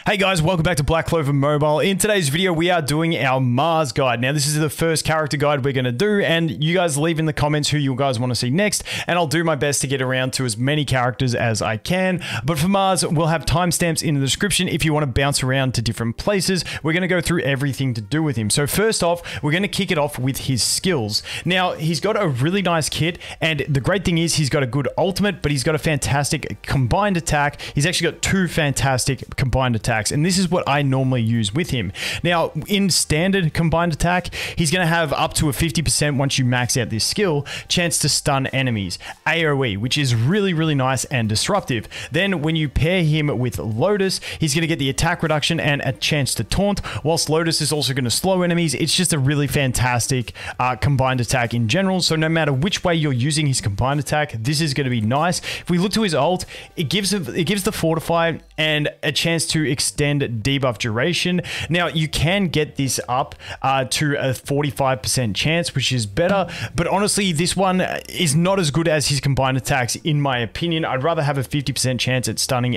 Hey guys, welcome back to Black Clover Mobile. In today's video, we are doing our Mars guide. Now, this is the first character guide we're going to do, and you guys leave in the comments who you guys want to see next, and I'll do my best to get around to as many characters as I can. But for Mars, we'll have timestamps in the description if you want to bounce around to different places. We're going to go through everything to do with him. So first off, we're going to kick it off with his skills. Now, he's got a really nice kit, and the great thing is he's got a good ultimate, but he's got a fantastic combined attack. He's actually got two fantastic combined attacks. And this is what I normally use with him. Now, in standard combined attack, he's going to have up to a 50% once you max out this skill, chance to stun enemies, AoE, which is really nice and disruptive. Then when you pair him with Lotus, he's going to get the attack reduction and a chance to taunt, whilst Lotus is also going to slow enemies. It's just a really fantastic combined attack in general. So no matter which way you're using his combined attack, this is going to be nice. If we look to his ult, it gives the Fortify and a chance to extend debuff duration. Now, you can get this up to a 45% chance, which is better, but honestly, this one is not as good as his combined attacks, in my opinion. I'd rather have a 50% chance at stunning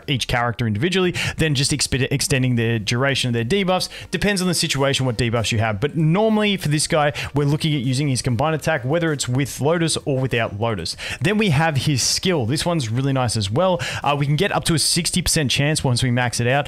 each character individually than just extending the duration of their debuffs. Depends on the situation what debuffs you have, but normally for this guy, we're looking at using his combined attack, whether it's with Lotus or without Lotus. Then we have his skill. This one's really nice as well. We can get up to a 60% chance once we max it out,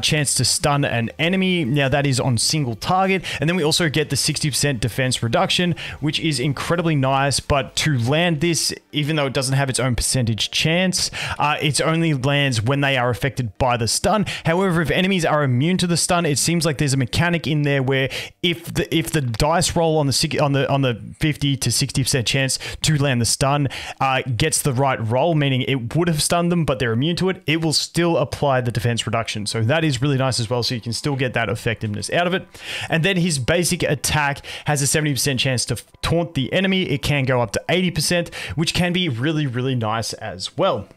chance to stun an enemy. Now, that is on single target, and then we also get the 60% defense reduction, which is incredibly nice. But to land this, even though it doesn't have its own percentage chance, it only lands when they are affected by the stun. However, if enemies are immune to the stun, it seems like there's a mechanic in there where if the dice roll on the 50 to 60% chance to land the stun gets the right roll, meaning it would have stunned them but they're immune to it, it will still apply the defense reduction. So that is really nice as well, so you can still get that effectiveness out of it. And then his basic attack has a 70% chance to taunt the enemy. It can go up to 80%, which can be really nice as well.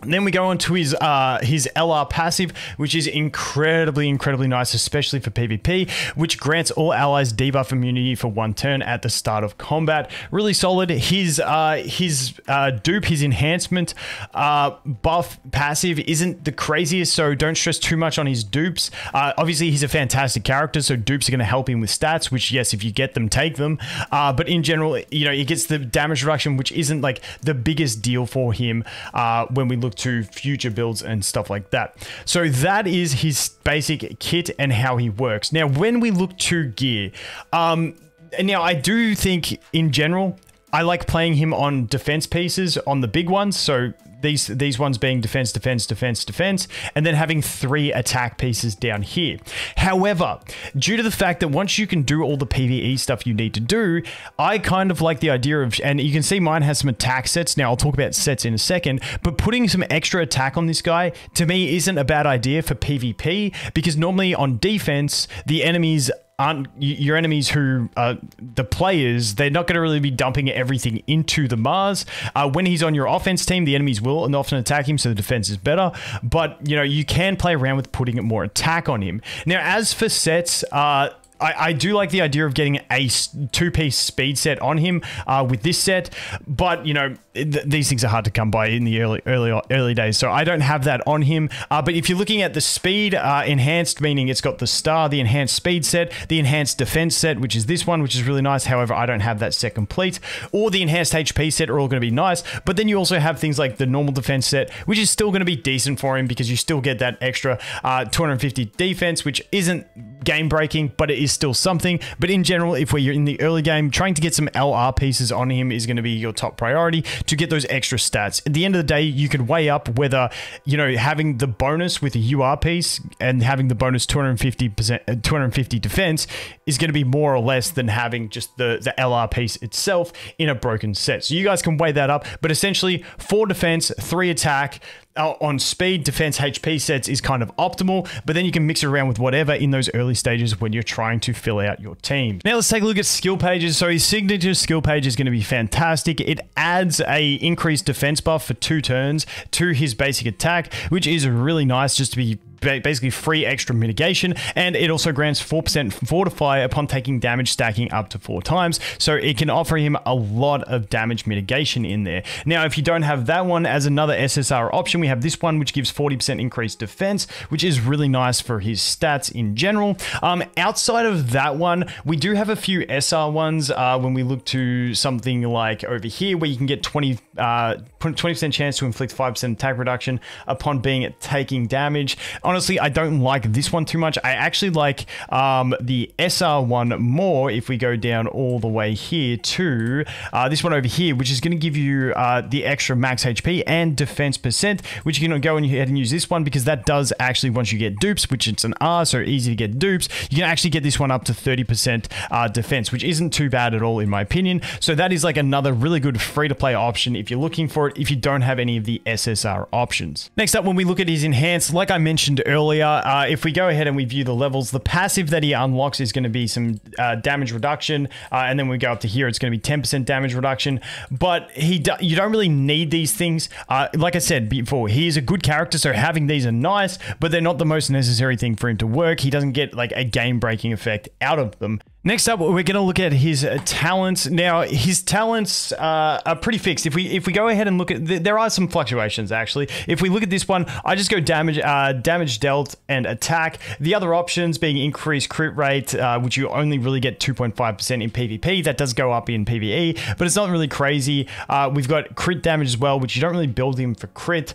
And then we go on to his LR passive, which is incredibly nice, especially for PvP, which grants all allies debuff immunity for 1 turn at the start of combat. Really solid. His dupe, his enhancement buff passive isn't the craziest, so don't stress too much on his dupes. Obviously, he's a fantastic character, so dupes are going to help him with stats, which, yes, if you get them, take them. But in general, you know, he gets the damage reduction, which isn't like the biggest deal for him when we look to future builds and stuff like that. So that is his basic kit and how he works. Now, when we look to gear, now I do think in general, I like playing him on defense pieces on the big ones. So these ones being defense, and then having 3 attack pieces down here. However, due to the fact that once you can do all the PvE stuff you need to do, I kind of like the idea of, and you can see mine has some attack sets. Now, I'll talk about sets in a second, but putting some extra attack on this guy, to me, isn't a bad idea for PvP, because normally on defense, the enemies aren't your enemies who the players, they're not going to really be dumping everything into the Mars. When he's on your offense team, the enemies will and often attack him, so the defense is better. But, you know, you can play around with putting more attack on him. Now, as for sets, I do like the idea of getting a 2-piece speed set on him with this set, but you know, these things are hard to come by in the early days, so I don't have that on him. But if you're looking at the speed enhanced, meaning it's got the star, the enhanced speed set, the enhanced defense set, which is this one, which is really nice. However, I don't have that set complete, or the enhanced HP set are all going to be nice. But then you also have things like the normal defense set, which is still going to be decent for him because you still get that extra 250 defense, which isn't game breaking, but it is still something. But in general, if you're in the early game, trying to get some LR pieces on him is going to be your top priority to get those extra stats. At the end of the day, you could weigh up whether, you know, having the bonus with a UR piece and having the bonus 250 defense is going to be more or less than having just the LR piece itself in a broken set. So you guys can weigh that up, but essentially 4 defense, 3 attack, on speed, defense, HP sets is kind of optimal, but then you can mix it around with whatever in those early stages when you're trying to fill out your team. Now let's take a look at skill pages. So his signature skill page is going to be fantastic. It adds a increased defense buff for 2 turns to his basic attack, which is really nice just to be basically free extra mitigation, and it also grants 4% fortify upon taking damage, stacking up to 4 times. So it can offer him a lot of damage mitigation in there. Now, if you don't have that one as another SSR option, we have this one, which gives 40% increased defense, which is really nice for his stats in general. Outside of that one, we do have a few SR ones when we look to something like over here, where you can get 20% chance to inflict 5% attack reduction upon being taking damage. Honestly, I don't like this one too much. I actually like the SR one more if we go down all the way here to this one over here, which is going to give you the extra max HP and defense percent, which you can go ahead and use this one, because that does actually, once you get dupes, which it's an R, so easy to get dupes, you can actually get this one up to 30% defense, which isn't too bad at all in my opinion. So that is like another really good free-to-play option if you're looking for it, if you don't have any of the SSR options. Next up, when we look at his enhanced, like I mentioned earlier, if we go ahead and we view the levels, the passive that he unlocks is going to be some damage reduction, and then we go up to here, it's going to be 10% damage reduction, but you don't really need these things. Like I said before, he is a good character, so having these are nice, but they're not the most necessary thing for him to work. He doesn't get like a game-breaking effect out of them. Next up, we're going to look at his talents. Now, his talents are pretty fixed. If we go ahead and look at, there are some fluctuations actually. If we look at this one, I just go damage dealt and attack. The other options being increased crit rate, which you only really get 2.5% in PvP. That does go up in PvE, but it's not really crazy. We've got crit damage as well, which you don't really build him for crit.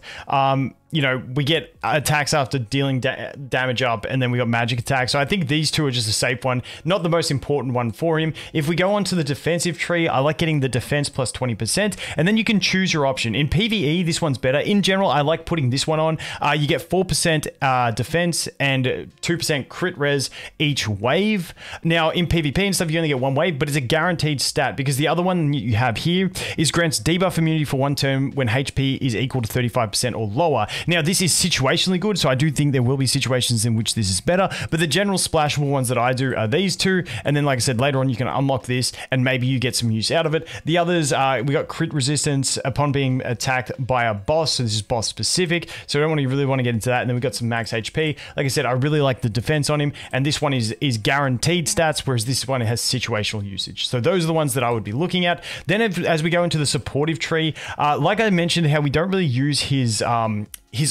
You know, we get attacks after dealing damage up, and then we got magic attacks. So I think these two are just a safe one, not the most important one for him. If we go on to the defensive tree, I like getting the defense plus 20%, and then you can choose your option. In PvE, this one's better. In general, I like putting this one on. You get 4% defense and 2% crit res each wave. Now, in PvP and stuff, you only get 1 wave, but it's a guaranteed stat, because the other one you have here is grants debuff immunity for 1 turn when HP is equal to 35% or lower. Now, this is situationally good, so I do think there will be situations in which this is better, but the general splashable ones that I do are these two, and then like I said, later on you can unlock this, and maybe you get some use out of it. The others, we got crit resistance upon being attacked by a boss, so this is boss specific, so I don't really want to get into that. And then we got some max HP. Like I said, I really like the defense on him, and this one is guaranteed stats, whereas this one has situational usage. So those are the ones that I would be looking at. Then as we go into the supportive tree, like I mentioned, how we don't really use his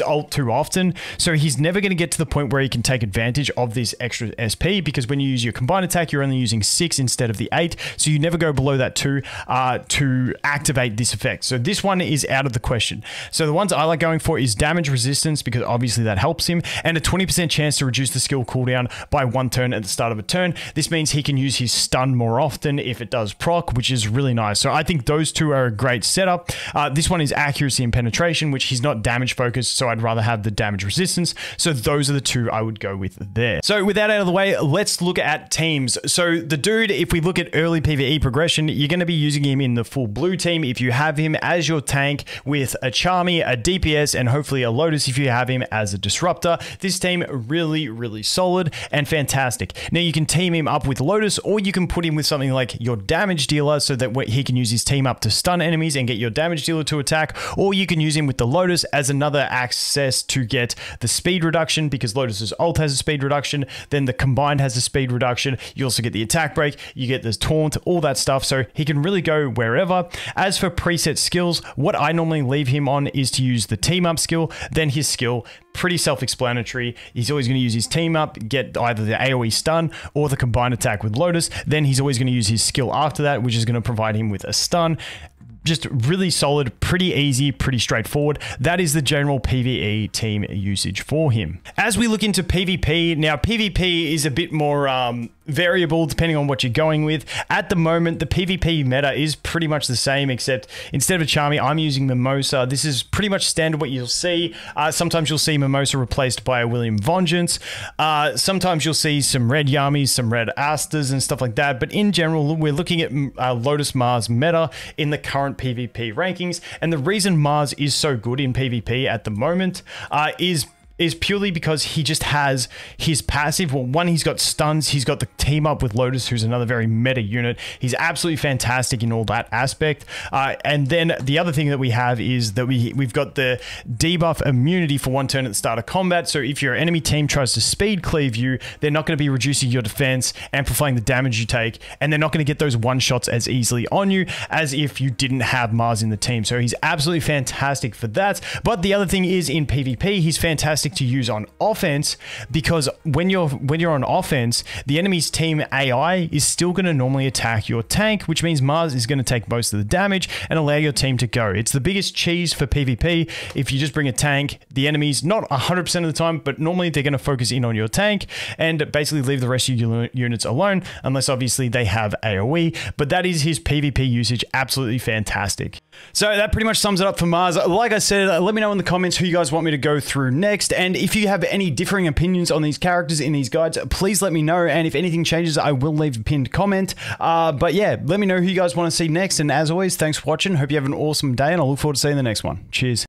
ult too often, so he's never going to get to the point where he can take advantage of this extra SP, because when you use your combined attack, you're only using 6 instead of the 8, so you never go below that 2 to activate this effect. So this one is out of the question. So the ones I like going for is damage resistance, because obviously that helps him, and a 20% chance to reduce the skill cooldown by 1 turn at the start of a turn. This means he can use his stun more often if it does proc, which is really nice. So I think those two are a great setup. This one is accuracy and penetration, which he's not damage focused, so I'd rather have the damage resistance. So those are the two I would go with there. So with that out of the way, let's look at teams. So the dude, if we look at early PvE progression, you're going to be using him in the full blue team if you have him as your tank with a Charmy, a DPS, and hopefully a Lotus if you have him as a disruptor. This team really, really solid and fantastic. Now you can team him up with Lotus, or you can put him with something like your damage dealer, so that he can use his team up to stun enemies and get your damage dealer to attack, or you can use him with the Lotus as another access to get the speed reduction, because Lotus's ult has a speed reduction, then the combined has a speed reduction, you also get the attack break, you get the taunt, all that stuff, so he can really go wherever. As for preset skills, what I normally leave him on is to use the team up skill, then his skill. Pretty self-explanatory. He's always going to use his team up, get either the AoE stun or the combined attack with Lotus, then he's always going to use his skill after that, which is going to provide him with a stun. Just really solid, pretty easy, pretty straightforward. That is the general PvE team usage for him. As we look into PvP, now PvP is a bit more variable depending on what you're going with. At the moment, the PvP meta is pretty much the same, except instead of a Charmy, I'm using Mimosa. This is pretty much standard what you'll see. Sometimes you'll see Mimosa replaced by a William Vengeance. Sometimes you'll see some red Yamis, some red Asters and stuff like that. But in general, we're looking at Lotus Mars meta in the current PvP rankings. And the reason Mars is so good in PvP at the moment is is purely because he just has his passive. Well, one, he's got stuns. He's got the team up with Lotus, who's another very meta unit. He's absolutely fantastic in all that aspect. And then the other thing that we have is that we've got the debuff immunity for 1 turn at the start of combat. So if your enemy team tries to speed cleave you, they're not going to be reducing your defense, amplifying the damage you take, and they're not going to get those one-shots as easily on you as if you didn't have Mars in the team. So he's absolutely fantastic for that. But the other thing is, in PvP, he's fantastic to use on offense, because when you're on offense, the enemy's team AI is still going to normally attack your tank, which means Mars is going to take most of the damage and allow your team to go. It's the biggest cheese for PvP. If you just bring a tank, the enemies, not 100% of the time, but normally they're going to focus in on your tank and basically leave the rest of your units alone, unless obviously they have AoE. But that is his PvP usage. Absolutely fantastic. So that pretty much sums it up for Mars. Like I said, let me know in the comments who you guys want me to go through next. And if you have any differing opinions on these characters in these guides, please let me know. And if anything changes, I will leave a pinned comment. But yeah, let me know who you guys want to see next. And as always, thanks for watching. Hope you have an awesome day, and I'll look forward to seeing you in the next one. Cheers.